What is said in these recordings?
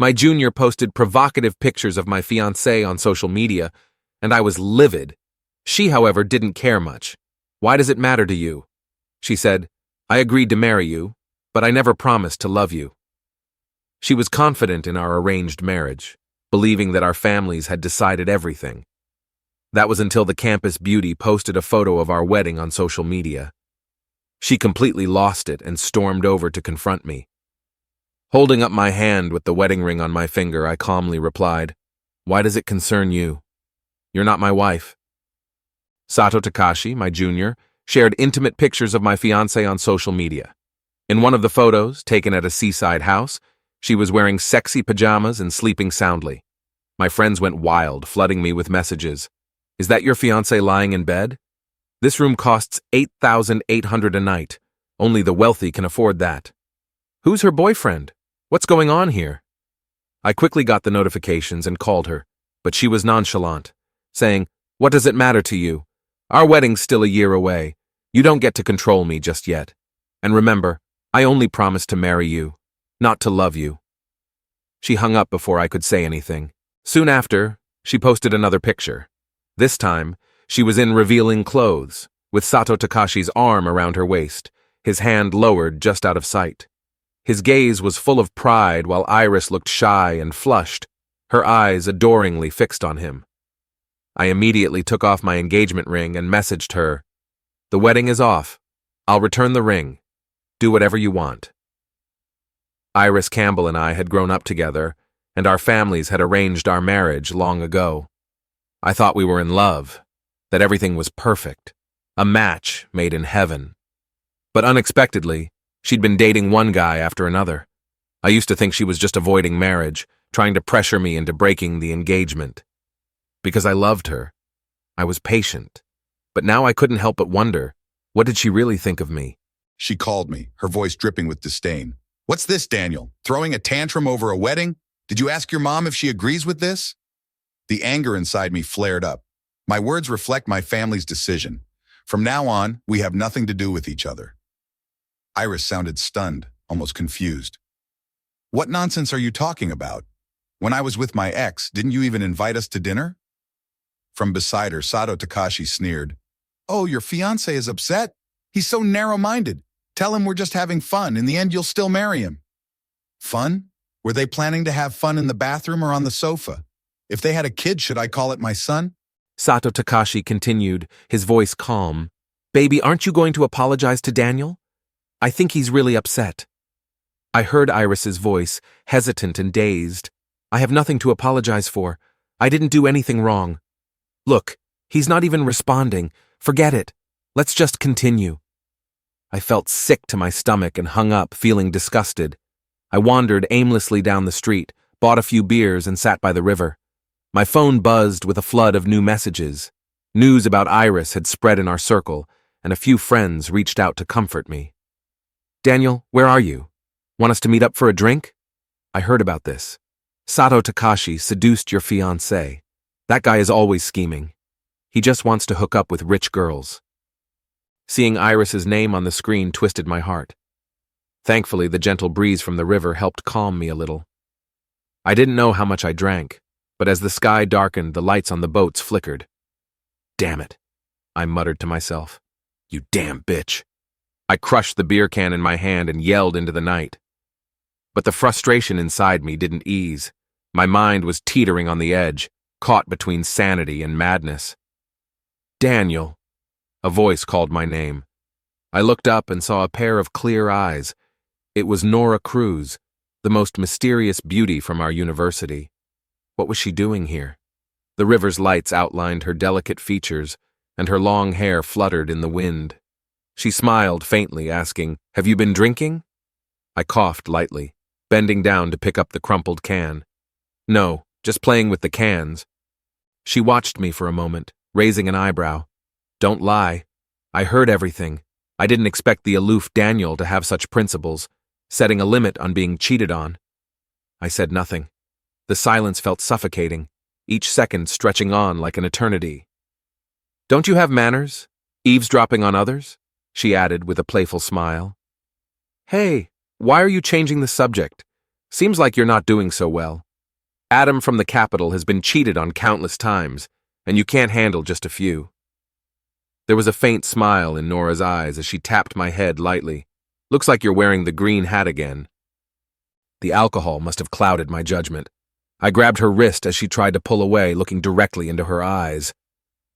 My junior posted provocative pictures of my fiancé on social media, and I was livid. She, however, didn't care much. "Why does it matter to you?" She said, "I agreed to marry you, but I never promised to love you." She was confident in our arranged marriage, believing that our families had decided everything. That was until the campus beauty posted a photo of our wedding on social media. She completely lost it and stormed over to confront me. Holding up my hand with the wedding ring on my finger, I calmly replied, "Why does it concern you? You're not my wife." Sato Takashi, my junior, shared intimate pictures of my fiancé on social media. In one of the photos, taken at a seaside house, she was wearing sexy pajamas and sleeping soundly. My friends went wild, flooding me with messages. "Is that your fiancé lying in bed? This room costs $8,800 a night. Only the wealthy can afford that. Who's her boyfriend? What's going on here?" I quickly got the notifications and called her, but she was nonchalant, saying, "What does it matter to you? Our wedding's still a year away. You don't get to control me just yet. And remember, I only promised to marry you, not to love you." She hung up before I could say anything. Soon after, she posted another picture. This time, she was in revealing clothes, with Sato Takashi's arm around her waist, his hand lowered just out of sight. His gaze was full of pride while Iris looked shy and flushed, her eyes adoringly fixed on him. I immediately took off my engagement ring and messaged her, "The wedding is off. I'll return the ring. Do whatever you want." Iris Campbell and I had grown up together, and our families had arranged our marriage long ago. I thought we were in love, that everything was perfect, a match made in heaven. But unexpectedly, she'd been dating one guy after another. I used to think she was just avoiding marriage, trying to pressure me into breaking the engagement. Because I loved her, I was patient. But now I couldn't help but wonder, what did she really think of me? She called me, her voice dripping with disdain. "What's this, Daniel? Throwing a tantrum over a wedding? Did you ask your mom if she agrees with this?" The anger inside me flared up. My words reflect my family's decision. From now on, we have nothing to do with each other. Iris sounded stunned, almost confused. "What nonsense are you talking about? When I was with my ex, didn't you even invite us to dinner?" From beside her, Sato Takashi sneered. "Oh, your fiancé is upset? He's so narrow-minded. Tell him we're just having fun. In the end, you'll still marry him." Fun? Were they planning to have fun in the bathroom or on the sofa? If they had a kid, should I call it my son? Sato Takashi continued, his voice calm. "Baby, aren't you going to apologize to Daniel? I think he's really upset." I heard Iris's voice, hesitant and dazed. "I have nothing to apologize for. I didn't do anything wrong. Look, he's not even responding. Forget it. Let's just continue." I felt sick to my stomach and hung up, feeling disgusted. I wandered aimlessly down the street, bought a few beers, and sat by the river. My phone buzzed with a flood of new messages. News about Iris had spread in our circle, and a few friends reached out to comfort me. "Daniel, where are you? Want us to meet up for a drink? I heard about this. Sato Takashi seduced your fiancé. That guy is always scheming. He just wants to hook up with rich girls." Seeing Iris's name on the screen twisted my heart. Thankfully, the gentle breeze from the river helped calm me a little. I didn't know how much I drank, but as the sky darkened, the lights on the boats flickered. "Damn it," I muttered to myself. "You damn bitch." I crushed the beer can in my hand and yelled into the night. But the frustration inside me didn't ease. My mind was teetering on the edge, caught between sanity and madness. "Daniel." A voice called my name. I looked up and saw a pair of clear eyes. It was Nora Cruz, the most mysterious beauty from our university. What was she doing here? The river's lights outlined her delicate features, and her long hair fluttered in the wind. She smiled faintly, asking, "Have you been drinking?" I coughed lightly, bending down to pick up the crumpled can. "No, just playing with the cans." She watched me for a moment, raising an eyebrow. "Don't lie. I heard everything. I didn't expect the aloof Daniel to have such principles, setting a limit on being cheated on." I said nothing. The silence felt suffocating, each second stretching on like an eternity. "Don't you have manners? Eavesdropping on others?" she added with a playful smile. "Hey, why are you changing the subject? Seems like you're not doing so well. Adam from the capital has been cheated on countless times, and you can't handle just a few." There was a faint smile in Nora's eyes as she tapped my head lightly. "Looks like you're wearing the green hat again." The alcohol must have clouded my judgment. I grabbed her wrist as she tried to pull away, looking directly into her eyes.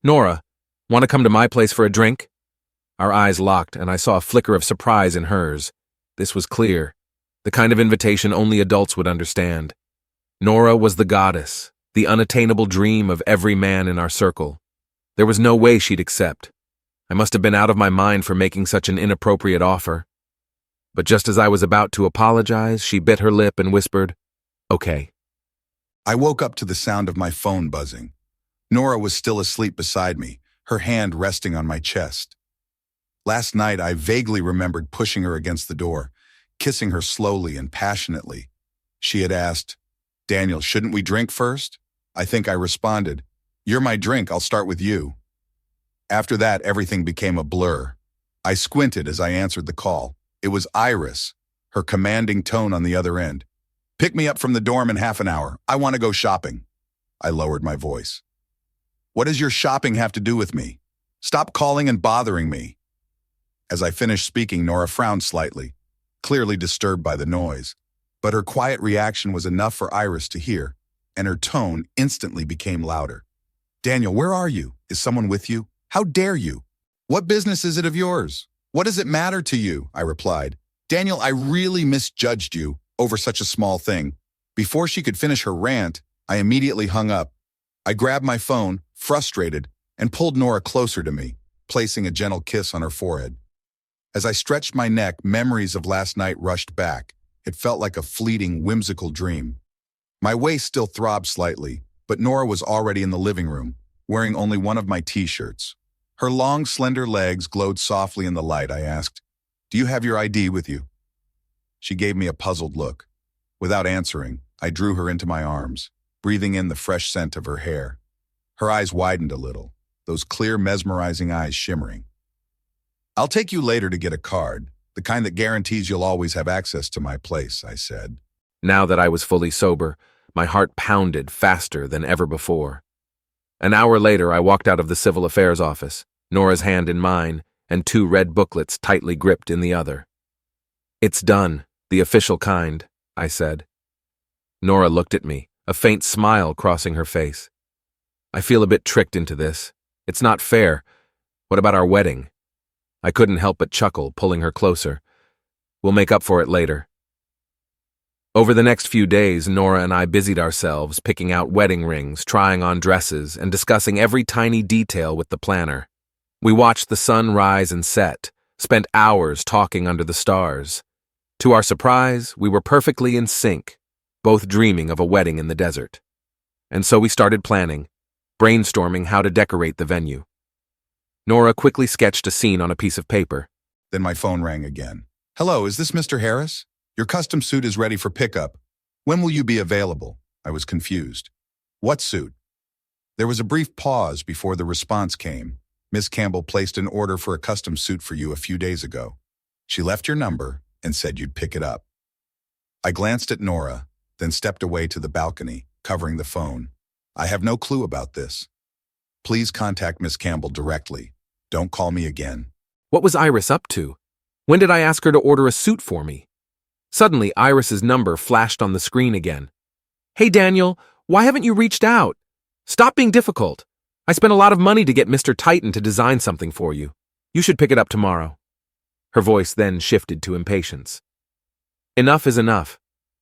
"Nora, want to come to my place for a drink?" Our eyes locked, and I saw a flicker of surprise in hers. This was clear, the kind of invitation only adults would understand. Nora was the goddess, the unattainable dream of every man in our circle. There was no way she'd accept. I must have been out of my mind for making such an inappropriate offer. But just as I was about to apologize, she bit her lip and whispered, "Okay." I woke up to the sound of my phone buzzing. Nora was still asleep beside me, her hand resting on my chest. Last night, I vaguely remembered pushing her against the door, kissing her slowly and passionately. She had asked, "Daniel, shouldn't we drink first?" I think I responded, "You're my drink, I'll start with you." After that, everything became a blur. I squinted as I answered the call. It was Iris, her commanding tone on the other end. "Pick me up from the dorm in half an hour. I want to go shopping." I lowered my voice. "What does your shopping have to do with me? Stop calling and bothering me." As I finished speaking, Nora frowned slightly, clearly disturbed by the noise. But her quiet reaction was enough for Iris to hear, and her tone instantly became louder. "Daniel, where are you? Is someone with you? How dare you? What business is it of yours? What does it matter to you?" I replied. "Daniel, I really misjudged you over such a small thing." Before she could finish her rant, I immediately hung up. I grabbed my phone, frustrated, and pulled Nora closer to me, placing a gentle kiss on her forehead. As I stretched my neck, memories of last night rushed back. It felt like a fleeting, whimsical dream. My waist still throbbed slightly, but Nora was already in the living room, wearing only one of my t-shirts. Her long, slender legs glowed softly in the light. I asked, "Do you have your ID with you?" She gave me a puzzled look. Without answering, I drew her into my arms, breathing in the fresh scent of her hair. Her eyes widened a little, those clear, mesmerizing eyes shimmering. "I'll take you later to get a card, the kind that guarantees you'll always have access to my place," I said. Now that I was fully sober, my heart pounded faster than ever before. An hour later, I walked out of the Civil Affairs office, Nora's hand in mine, and 2 red booklets tightly gripped in the other. "It's done, the official kind," I said. Nora looked at me, a faint smile crossing her face. "I feel a bit tricked into this. It's not fair. What about our wedding?" I couldn't help but chuckle, pulling her closer. "We'll make up for it later." Over the next few days, Nora and I busied ourselves picking out wedding rings, trying on dresses, and discussing every tiny detail with the planner. We watched the sun rise and set, spent hours talking under the stars. To our surprise, we were perfectly in sync, both dreaming of a wedding in the desert. And so we started planning, brainstorming how to decorate the venue. Nora quickly sketched a scene on a piece of paper. Then my phone rang again. "Hello, is this Mr. Harris? Your custom suit is ready for pickup. When will you be available?" I was confused. "What suit?" There was a brief pause before the response came. "Miss Campbell placed an order for a custom suit for you a few days ago. She left your number and said you'd pick it up." I glanced at Nora, then stepped away to the balcony, covering the phone. "I have no clue about this. Please contact Miss Campbell directly. Don't call me again." What was Iris up to? When did I ask her to order a suit for me? Suddenly, Iris's number flashed on the screen again. "Hey, Daniel, why haven't you reached out? Stop being difficult. I spent a lot of money to get Mr. Titan to design something for you. You should pick it up tomorrow." Her voice then shifted to impatience. "Enough is enough.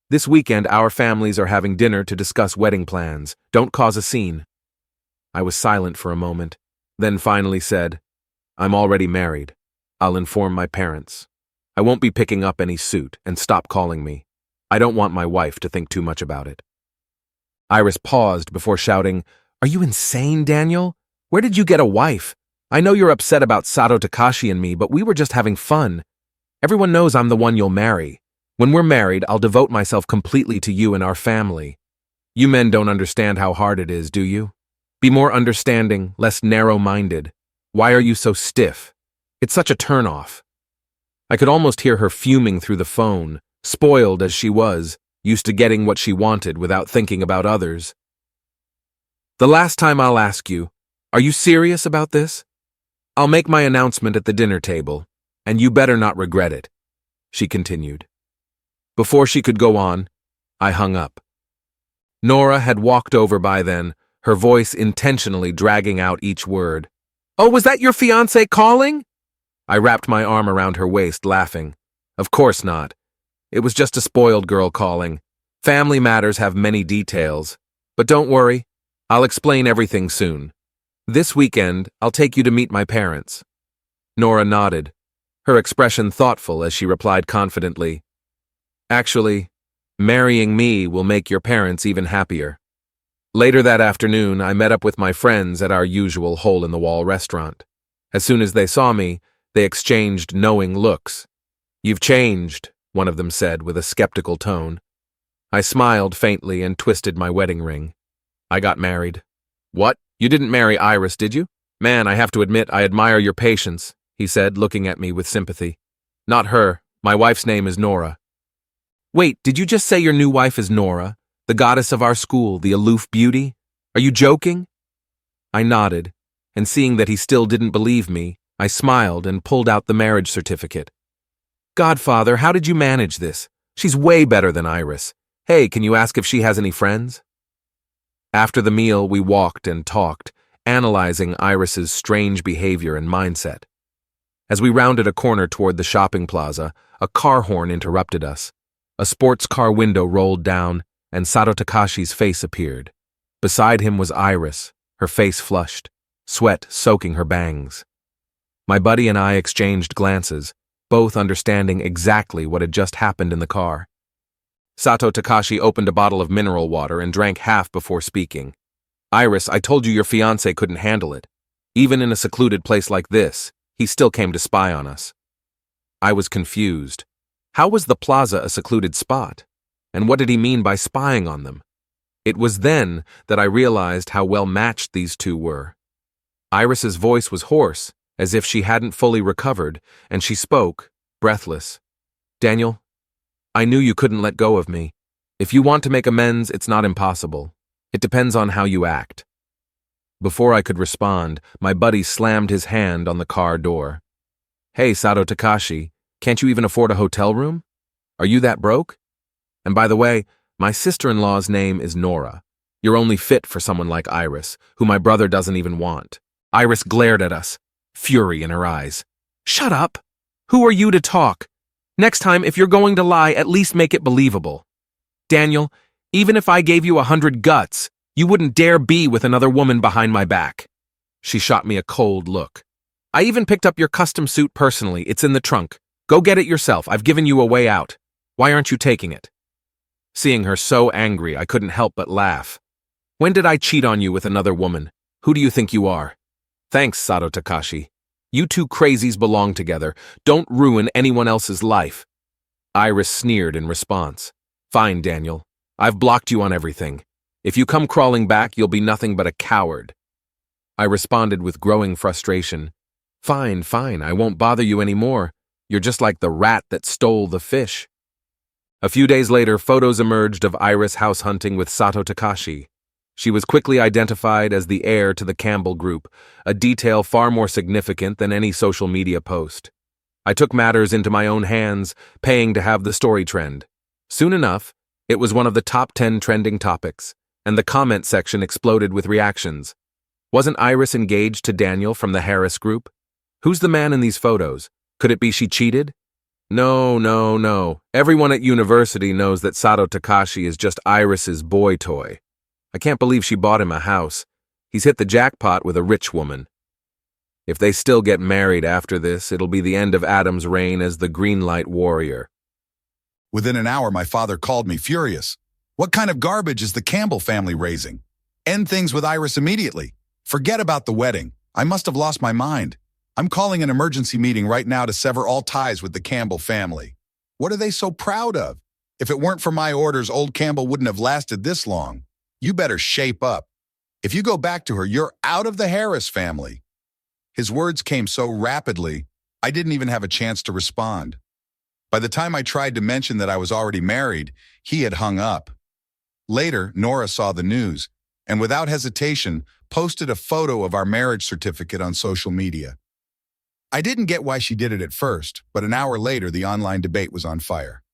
This weekend, our families are having dinner to discuss wedding plans. Don't cause a scene." I was silent for a moment, then finally said, "I'm already married. I'll inform my parents. I won't be picking up any suit, and stop calling me. I don't want my wife to think too much about it." Iris paused before shouting, "Are you insane, Daniel? Where did you get a wife? I know you're upset about Sato Takashi and me, but we were just having fun. Everyone knows I'm the one you'll marry. When we're married, I'll devote myself completely to you and our family. You men don't understand how hard it is, do you? Be more understanding, less narrow-minded. Why are you so stiff? It's such a turn-off." I could almost hear her fuming through the phone, spoiled as she was, used to getting what she wanted without thinking about others. The last time I'll ask you, are you serious about this? I'll make my announcement at the dinner table, and you better not regret it, she continued. Before she could go on, I hung up. Nora had walked over by then, her voice intentionally dragging out each word. Oh, was that your fiancé calling? I wrapped my arm around her waist, laughing. Of course not. It was just a spoiled girl calling. Family matters have many details. But don't worry, I'll explain everything soon. This weekend, I'll take you to meet my parents. Nora nodded, her expression thoughtful as she replied confidently. Actually, marrying me will make your parents even happier. Later that afternoon, I met up with my friends at our usual hole-in-the-wall restaurant. As soon as they saw me, they exchanged knowing looks. You've changed, one of them said with a skeptical tone. I smiled faintly and twisted my wedding ring. I got married. What? You didn't marry Iris, did you? Man, I have to admit I admire your patience, he said, looking at me with sympathy. Not her. My wife's name is Nora. Wait, did you just say your new wife is Nora, the goddess of our school, the aloof beauty? Are you joking? I nodded, and seeing that he still didn't believe me, I smiled and pulled out the marriage certificate. Godfather, how did you manage this? She's way better than Iris. Hey, can you ask if she has any friends? After the meal, we walked and talked, analyzing Iris's strange behavior and mindset. As we rounded a corner toward the shopping plaza, a car horn interrupted us. A sports car window rolled down, and Sato Takashi's face appeared. Beside him was Iris, her face flushed, sweat soaking her bangs. My buddy and I exchanged glances, both understanding exactly what had just happened in the car. Sato Takashi opened a bottle of mineral water and drank half before speaking. Iris, I told you your fiancé couldn't handle it. Even in a secluded place like this, he still came to spy on us. I was confused. How was the plaza a secluded spot? And what did he mean by spying on them? It was then that I realized how well matched these two were. Iris's voice was hoarse, as if she hadn't fully recovered, and she spoke, breathless. Daniel, I knew you couldn't let go of me. If you want to make amends, it's not impossible. It depends on how you act. Before I could respond, my buddy slammed his hand on the car door. Hey, Sato Takashi, can't you even afford a hotel room? Are you that broke? And by the way, my sister-in-law's name is Nora. You're only fit for someone like Iris, who my brother doesn't even want. Iris glared at us, fury in her eyes. Shut up! Who are you to talk? Next time, if you're going to lie, at least make it believable. Daniel, even if I gave you 100 guts, you wouldn't dare be with another woman behind my back. She shot me a cold look. I even picked up your custom suit personally. It's in the trunk. Go get it yourself. I've given you a way out. Why aren't you taking it? Seeing her so angry, I couldn't help but laugh. When did I cheat on you with another woman? Who do you think you are? Thanks, Sato Takashi. You two crazies belong together. Don't ruin anyone else's life. Iris sneered in response. Fine, Daniel. I've blocked you on everything. If you come crawling back, you'll be nothing but a coward. I responded with growing frustration. Fine, I won't bother you anymore. You're just like the rat that stole the fish. A few days later, photos emerged of Iris house hunting with Sato Takashi. She was quickly identified as the heir to the Campbell Group, a detail far more significant than any social media post. I took matters into my own hands, paying to have the story trend. Soon enough, it was one of the top 10 trending topics, and the comment section exploded with reactions. Wasn't Iris engaged to Daniel from the Harris Group? Who's the man in these photos? Could it be she cheated? No. Everyone at university knows that Sato Takashi is just Iris's boy toy. I can't believe she bought him a house. He's hit the jackpot with a rich woman. If they still get married after this, it'll be the end of Adam's reign as the Greenlight Warrior. Within an hour, my father called me furious. What kind of garbage is the Campbell family raising? End things with Iris immediately. Forget about the wedding. I must have lost my mind. I'm calling an emergency meeting right now to sever all ties with the Campbell family. What are they so proud of? If it weren't for my orders, old Campbell wouldn't have lasted this long. You better shape up. If you go back to her, you're out of the Harris family. His words came so rapidly, I didn't even have a chance to respond. By the time I tried to mention that I was already married, he had hung up. Later, Nora saw the news, and without hesitation, posted a photo of our marriage certificate on social media. I didn't get why she did it at first, but an hour later, the online debate was on fire.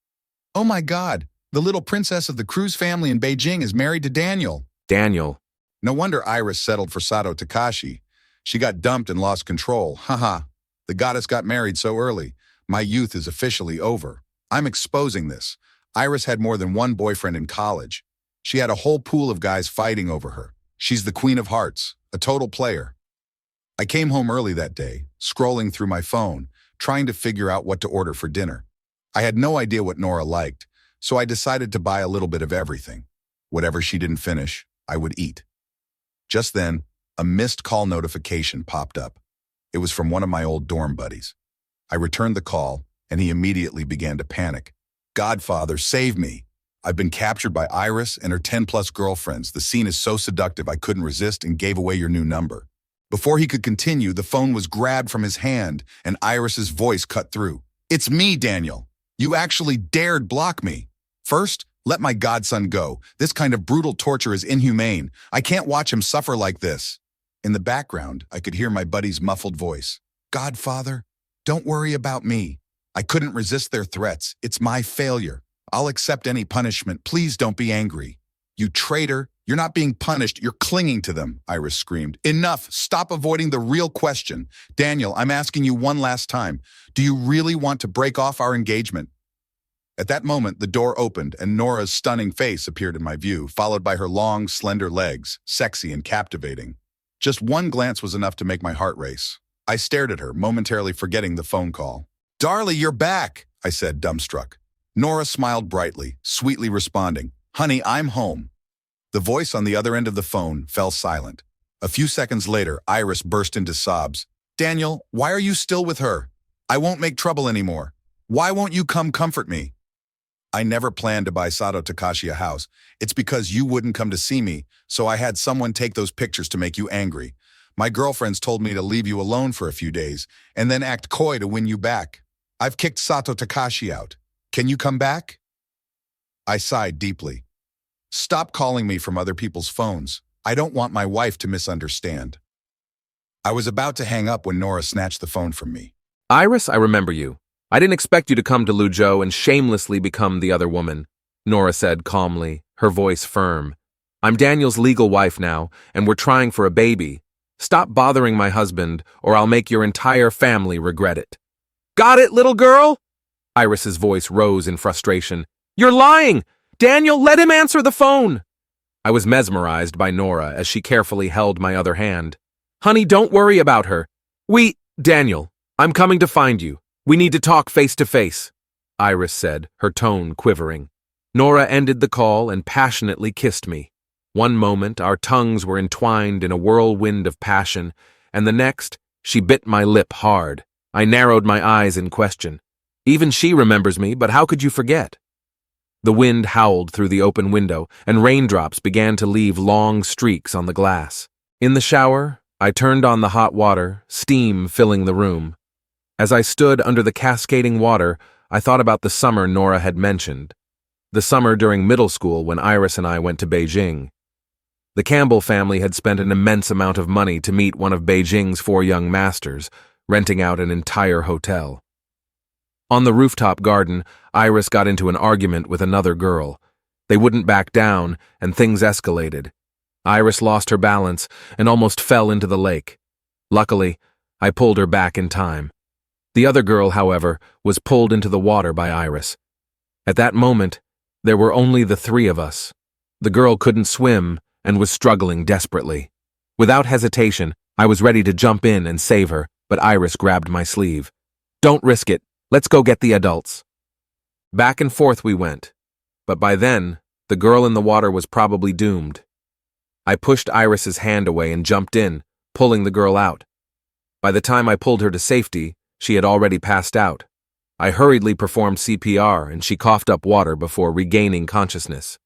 Oh my God, the little princess of the Cruz family in Beijing is married to Daniel. Daniel. No wonder Iris settled for Sato Takashi. She got dumped and lost control. Haha, the goddess got married so early. My youth is officially over. I'm exposing this. Iris had more than one boyfriend in college. She had a whole pool of guys fighting over her. She's the queen of hearts, a total player. I came home early that day, scrolling through my phone, trying to figure out what to order for dinner. I had no idea what Nora liked, so I decided to buy a little bit of everything. Whatever she didn't finish, I would eat. Just then, a missed call notification popped up. It was from one of my old dorm buddies. I returned the call, and he immediately began to panic. Godfather, save me. I've been captured by Iris and her 10-plus girlfriends. The scene is so seductive I couldn't resist and gave away your new number. Before he could continue, the phone was grabbed from his hand, and Iris's voice cut through. It's me, Daniel. You actually dared block me. First, let my godson go. This kind of brutal torture is inhumane. I can't watch him suffer like this. In the background, I could hear my buddy's muffled voice. Godfather, don't worry about me. I couldn't resist their threats. It's my failure. I'll accept any punishment. Please don't be angry. You traitor. You're not being punished. You're clinging to them, Iris screamed. Enough. Stop avoiding the real question. Daniel, I'm asking you one last time. Do you really want to break off our engagement? At that moment, the door opened and Nora's stunning face appeared in my view, followed by her long, slender legs, sexy and captivating. Just one glance was enough to make my heart race. I stared at her, momentarily forgetting the phone call. Darling, you're back, I said, dumbstruck. Nora smiled brightly, sweetly responding, Honey, I'm home. The voice on the other end of the phone fell silent. A few seconds later, Iris burst into sobs. Daniel, why are you still with her? I won't make trouble anymore. Why won't you come comfort me? I never planned to buy Sato Takashi a house. It's because you wouldn't come to see me, so I had someone take those pictures to make you angry. My girlfriends told me to leave you alone for a few days, and then act coy to win you back. I've kicked Sato Takashi out. Can you come back? I sighed deeply. Stop calling me from other people's phones. I don't want my wife to misunderstand. I was about to hang up when Nora snatched the phone from me. Iris, I remember you. I didn't expect you to come to Luzhou and shamelessly become the other woman, Nora said calmly, her voice firm. I'm Daniel's legal wife now, and we're trying for a baby. Stop bothering my husband, or I'll make your entire family regret it. Got it, little girl? Iris's voice rose in frustration. You're lying! Daniel, let him answer the phone! I was mesmerized by Nora as she carefully held my other hand. Honey, don't worry about her. Daniel, I'm coming to find you. We need to talk face to face, Iris said, her tone quivering. Nora ended the call and passionately kissed me. One moment, our tongues were entwined in a whirlwind of passion, and the next, she bit my lip hard. I narrowed my eyes in question. Even she remembers me, but how could you forget? The wind howled through the open window, and raindrops began to leave long streaks on the glass. In the shower, I turned on the hot water, steam filling the room. As I stood under the cascading water, I thought about the summer Nora had mentioned. The summer during middle school when Iris and I went to Beijing. The Campbell family had spent an immense amount of money to meet one of Beijing's 4 young masters, renting out an entire hotel. On the rooftop garden, Iris got into an argument with another girl. They wouldn't back down, and things escalated. Iris lost her balance and almost fell into the lake. Luckily, I pulled her back in time. The other girl, however, was pulled into the water by Iris. At that moment, there were only the 3 of us. The girl couldn't swim and was struggling desperately. Without hesitation, I was ready to jump in and save her, but Iris grabbed my sleeve. Don't risk it. Let's go get the adults. Back and forth we went, but by then, the girl in the water was probably doomed. I pushed Iris's hand away and jumped in, pulling the girl out. By the time I pulled her to safety, she had already passed out. I hurriedly performed CPR and she coughed up water before regaining consciousness.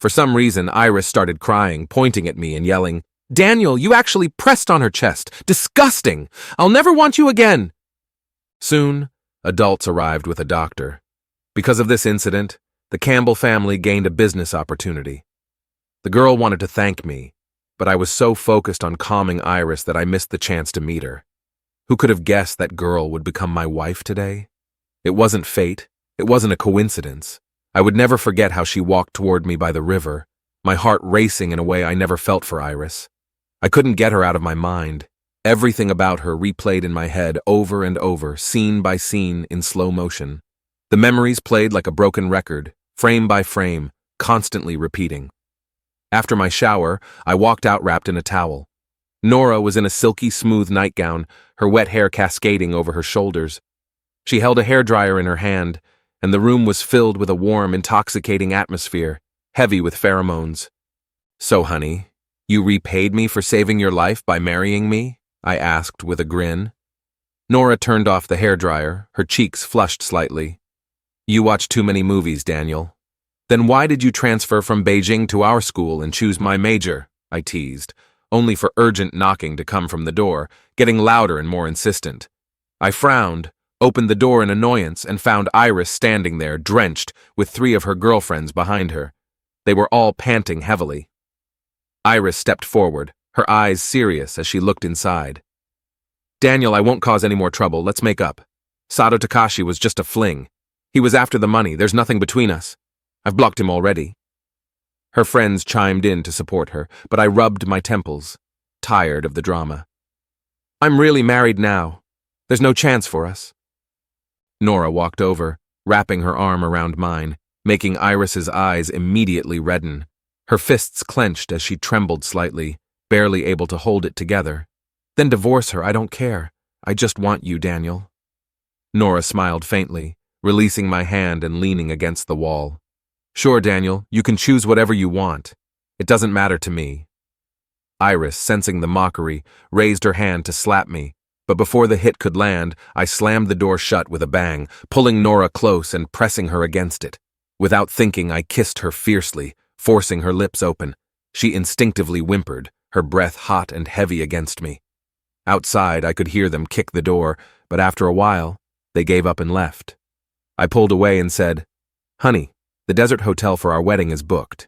For some reason, Iris started crying, pointing at me and yelling, Daniel, you actually pressed on her chest. Disgusting! I'll never want you again! Soon, adults arrived with a doctor. Because of this incident, the Campbell family gained a business opportunity. The girl wanted to thank me, but I was so focused on calming Iris that I missed the chance to meet her. Who could have guessed that girl would become my wife today? It wasn't fate. It wasn't a coincidence. I would never forget how she walked toward me by the river, my heart racing in a way I never felt for Iris. I couldn't get her out of my mind. Everything about her replayed in my head over and over, scene by scene, in slow motion. The memories played like a broken record, frame by frame, constantly repeating. After my shower, I walked out wrapped in a towel. Nora was in a silky smooth nightgown, her wet hair cascading over her shoulders. She held a hairdryer in her hand, and the room was filled with a warm, intoxicating atmosphere, heavy with pheromones. "So, honey, you repaid me for saving your life by marrying me?" I asked with a grin. Nora turned off the hairdryer, her cheeks flushed slightly. "You watch too many movies, Daniel." "Then why did you transfer from Beijing to our school and choose my major?" I teased, only for urgent knocking to come from the door, getting louder and more insistent. I frowned, opened the door in annoyance, and found Iris standing there, drenched, with 3 of her girlfriends behind her. They were all panting heavily. Iris stepped forward, her eyes serious as she looked inside. "Daniel, I won't cause any more trouble. Let's make up. Sato Takashi was just a fling. He was after the money. There's nothing between us. I've blocked him already." Her friends chimed in to support her, but I rubbed my temples, tired of the drama. "I'm really married now. There's no chance for us." Nora walked over, wrapping her arm around mine, making Iris's eyes immediately redden. Her fists clenched as she trembled slightly, barely able to hold it together. "Then divorce her, I don't care. I just want you, Daniel." Nora smiled faintly, releasing my hand and leaning against the wall. "Sure, Daniel, you can choose whatever you want. It doesn't matter to me." Iris, sensing the mockery, raised her hand to slap me, but before the hit could land, I slammed the door shut with a bang, pulling Nora close and pressing her against it. Without thinking, I kissed her fiercely, forcing her lips open. She instinctively whimpered, her breath hot and heavy against me. Outside, I could hear them kick the door, but after a while, they gave up and left. I pulled away and said, "Honey, the desert hotel for our wedding is booked.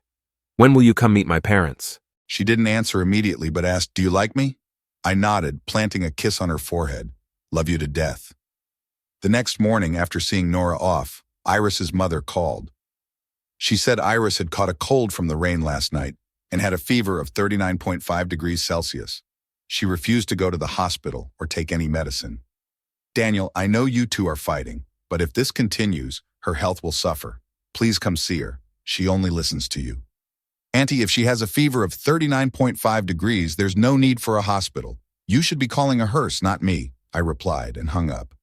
When will you come meet my parents?" She didn't answer immediately but asked, "Do you like me?" I nodded, planting a kiss on her forehead. "Love you to death." The next morning, after seeing Nora off, Iris's mother called. She said Iris had caught a cold from the rain last night and had a fever of 39.5 degrees Celsius. She refused to go to the hospital or take any medicine. "Daniel, I know you two are fighting, but if this continues, her health will suffer. Please come see her. She only listens to you." "Auntie, if she has a fever of 39.5 degrees, there's no need for a hospital. You should be calling a hearse, not me," I replied and hung up.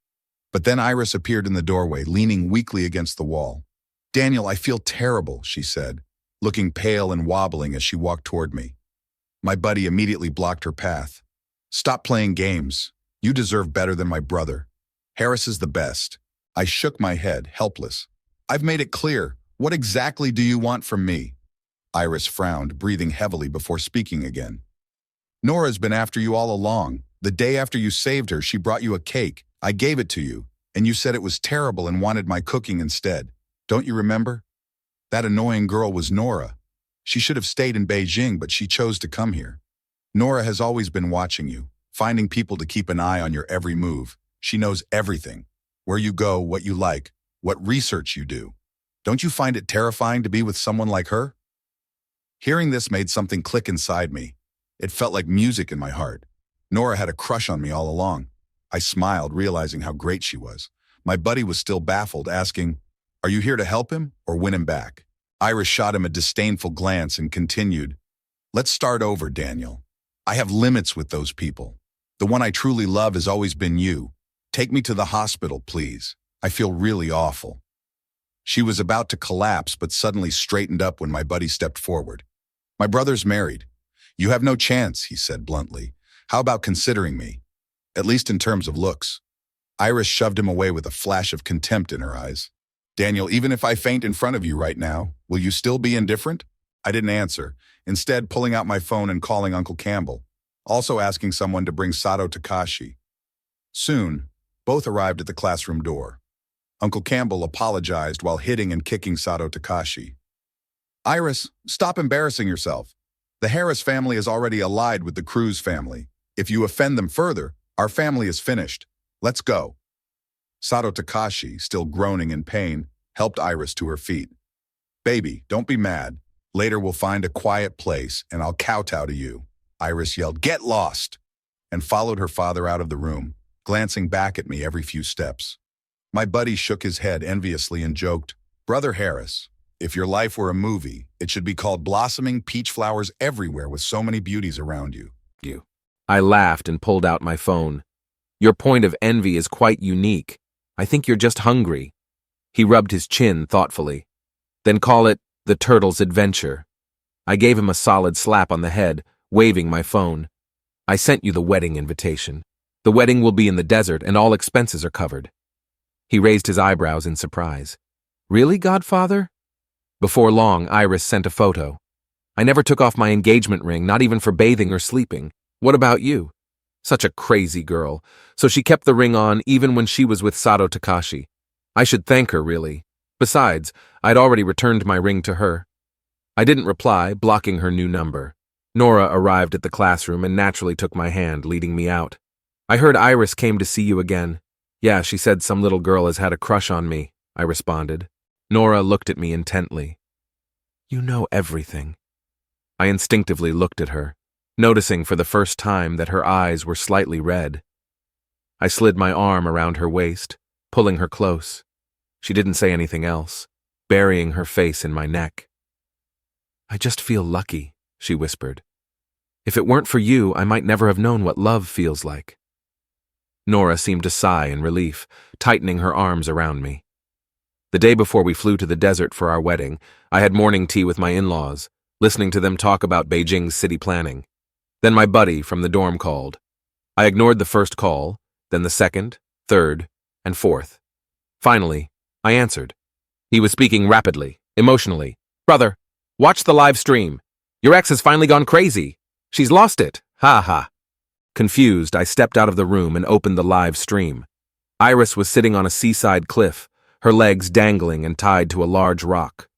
But then Iris appeared in the doorway, leaning weakly against the wall. "Daniel, I feel terrible," she said, looking pale and wobbling as she walked toward me. My buddy immediately blocked her path. "Stop playing games. You deserve better than my brother. Harris is the best." I shook my head, helpless. "I've made it clear. What exactly do you want from me?" Iris frowned, breathing heavily before speaking again. "Nora's been after you all along. The day after you saved her, she brought you a cake. I gave it to you, and you said it was terrible and wanted my cooking instead. Don't you remember? That annoying girl was Nora. She should have stayed in Beijing, but she chose to come here. Nora has always been watching you, finding people to keep an eye on your every move. She knows everything. Where you go, what you like, what research you do. Don't you find it terrifying to be with someone like her?" Hearing this made something click inside me. It felt like music in my heart. Nora had a crush on me all along. I smiled, realizing how great she was. My buddy was still baffled, asking, "Are you here to help him or win him back?" Iris shot him a disdainful glance and continued, "Let's start over, Daniel. I have limits with those people. The one I truly love has always been you. Take me to the hospital, please. I feel really awful." She was about to collapse, but suddenly straightened up when my buddy stepped forward. "My brother's married. You have no chance," he said bluntly. "How about considering me? At least in terms of looks." Iris shoved him away with a flash of contempt in her eyes. "Daniel, even if I faint in front of you right now, will you still be indifferent?" I didn't answer, instead pulling out my phone and calling Uncle Campbell, also asking someone to bring Sato Takashi. Soon, both arrived at the classroom door. Uncle Campbell apologized while hitting and kicking Sato Takashi. Iris, stop embarrassing yourself. The Harris family is already allied with the Cruz family. If you offend them further, our family is finished. Let's go. Sato Takashi, still groaning in pain, helped Iris to her feet. Baby, don't be mad. Later we'll find a quiet place and I'll kowtow to you. Iris yelled, "Get lost!" and followed her father out of the room, glancing back at me every few steps. My buddy shook his head enviously and joked, "Brother Harris, if your life were a movie, it should be called Blossoming Peach Flowers Everywhere with so many beauties around you." I laughed and pulled out my phone. Your point of envy is quite unique. I think you're just hungry. He rubbed his chin thoughtfully. Then call it the Turtle's Adventure. I gave him a solid slap on the head, waving my phone. I sent you the wedding invitation. The wedding will be in the desert and all expenses are covered. He raised his eyebrows in surprise. Really, Godfather? Before long, Iris sent a photo. I never took off my engagement ring, not even for bathing or sleeping. What about you? Such a crazy girl. So she kept the ring on even when she was with Sato Takashi. I should thank her, really. Besides, I'd already returned my ring to her. I didn't reply, blocking her new number. Nora arrived at the classroom and naturally took my hand, leading me out. I heard Iris came to see you again. Yeah, she said some little girl has had a crush on me, I responded. Nora looked at me intently. You know everything. I instinctively looked at her, noticing for the first time that her eyes were slightly red. I slid my arm around her waist, pulling her close. She didn't say anything else, burying her face in my neck. I just feel lucky, she whispered. If it weren't for you, I might never have known what love feels like. Nora seemed to sigh in relief, tightening her arms around me. The day before we flew to the desert for our wedding, I had morning tea with my in-laws, listening to them talk about Beijing's city planning. Then my buddy from the dorm called. I ignored the first call, then the second, third, and fourth. Finally, I answered. He was speaking rapidly, emotionally. Brother, watch the live stream. Your ex has finally gone crazy. She's lost it. Ha ha. Confused, I stepped out of the room and opened the live stream. Iris was sitting on a seaside cliff, her legs dangling and tied to a large rock.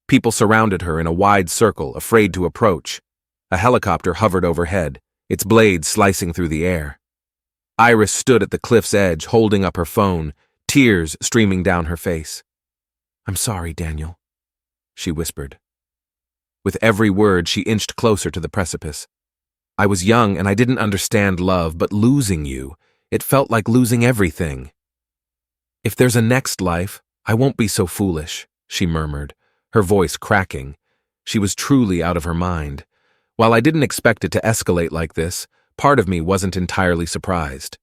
People surrounded her in a wide circle, afraid to approach. A helicopter hovered overhead, its blades slicing through the air. Iris stood at the cliff's edge, holding up her phone, tears streaming down her face. I'm sorry, Daniel, she whispered. With every word, she inched closer to the precipice. I was young and I didn't understand love, but losing you, it felt like losing everything. If there's a next life, I won't be so foolish, she murmured, her voice cracking. She was truly out of her mind. While I didn't expect it to escalate like this, part of me wasn't entirely surprised.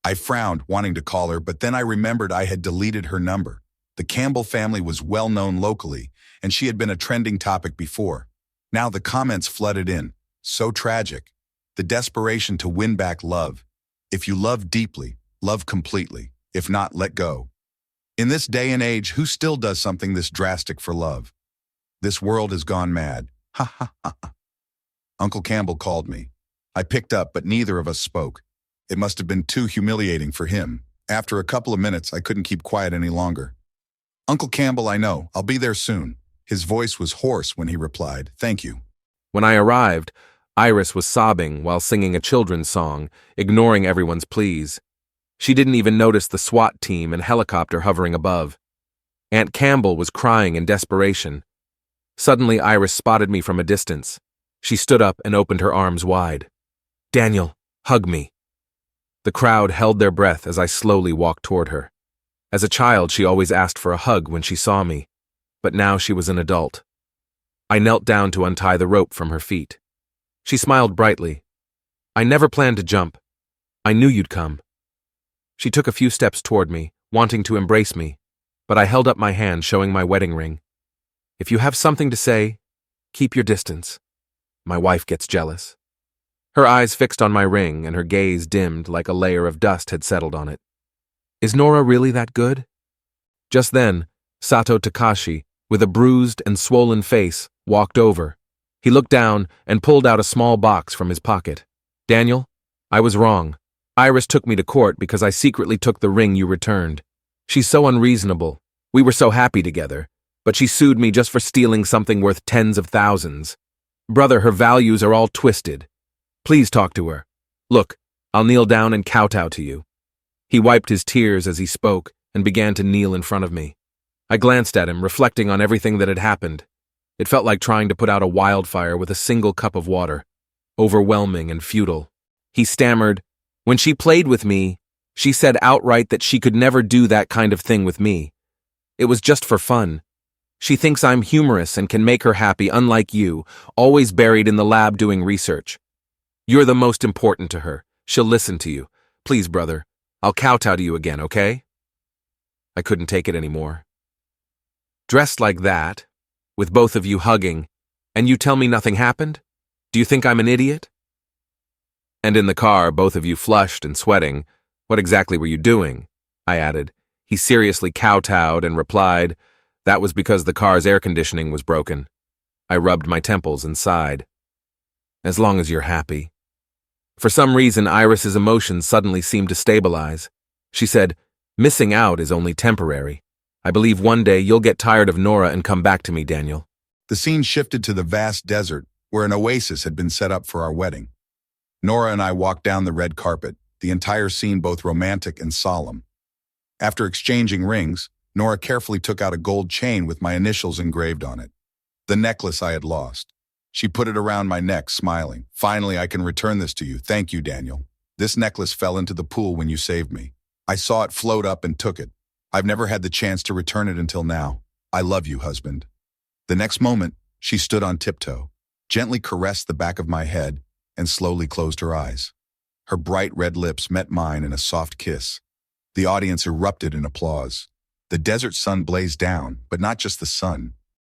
I frowned, wanting to call her, but then I remembered I had deleted her number. The Campbell family was well known locally, and she had been a trending topic before. Now the comments flooded in. So tragic. The desperation to win back love. If you love deeply, love completely. If not, let go. In this day and age, who still does something this drastic for love? This world has gone mad. Ha ha ha ha. Uncle Campbell called me. I picked up, but neither of us spoke. It must have been too humiliating for him. After a couple of minutes, I couldn't keep quiet any longer. Uncle Campbell, I know. I'll be there soon. His voice was hoarse when he replied, "Thank you." When I arrived, Iris was sobbing while singing a children's song, ignoring everyone's pleas. She didn't even notice the SWAT team and helicopter hovering above. Aunt Campbell was crying in desperation. Suddenly, Iris spotted me from a distance. She stood up and opened her arms wide. "Daniel, hug me." The crowd held their breath as I slowly walked toward her. As a child, she always asked for a hug when she saw me, but now she was an adult. I knelt down to untie the rope from her feet. She smiled brightly. "I never planned to jump. I knew you'd come." She took a few steps toward me, wanting to embrace me, but I held up my hand, showing my wedding ring. "If you have something to say, keep your distance. My wife gets jealous." Her eyes fixed on my ring and her gaze dimmed like a layer of dust had settled on it. "Is Nora really that good?" Just then, Sato Takashi, with a bruised and swollen face, walked over. He looked down and pulled out a small box from his pocket. "Daniel, I was wrong. Iris took me to court because I secretly took the ring you returned. She's so unreasonable. We were so happy together, but she sued me just for stealing something worth tens of thousands. Brother, her values are all twisted. Please talk to her. Look, I'll kneel down and kowtow to you." He wiped his tears as he spoke and began to kneel in front of me. I glanced at him, reflecting on everything that had happened. It felt like trying to put out a wildfire with a single cup of water, overwhelming and futile. He stammered, "When she played with me, she said outright that she could never do that kind of thing with me. It was just for fun. She thinks I'm humorous and can make her happy, unlike you, always buried in the lab doing research. You're the most important to her. She'll listen to you. Please, brother, I'll kowtow to you again, okay?" I couldn't take it anymore. Dressed like that, with both of you hugging, and you tell me nothing happened? Do you think I'm an idiot? And in the car, both of you flushed and sweating. What exactly were you doing? I added. He seriously kowtowed and replied, "That was because the car's air conditioning was broken." I rubbed my temples and sighed. "As long as you're happy." For some reason, Iris's emotions suddenly seemed to stabilize. She said, "Missing out is only temporary. I believe one day you'll get tired of Nora and come back to me, Daniel." The scene shifted to the vast desert, where an oasis had been set up for our wedding. Nora and I walked down the red carpet, the entire scene both romantic and solemn. After exchanging rings, Nora carefully took out a gold chain with my initials engraved on it. The necklace I had lost. She put it around my neck, smiling. "Finally, I can return this to you. Thank you, Daniel. This necklace fell into the pool when you saved me. I saw it float up and took it. I've never had the chance to return it until now. I love you, husband." The next moment, she stood on tiptoe, gently caressed the back of my head, and slowly closed her eyes. Her bright red lips met mine in a soft kiss. The audience erupted in applause. The desert sun blazed down, but not just the sun.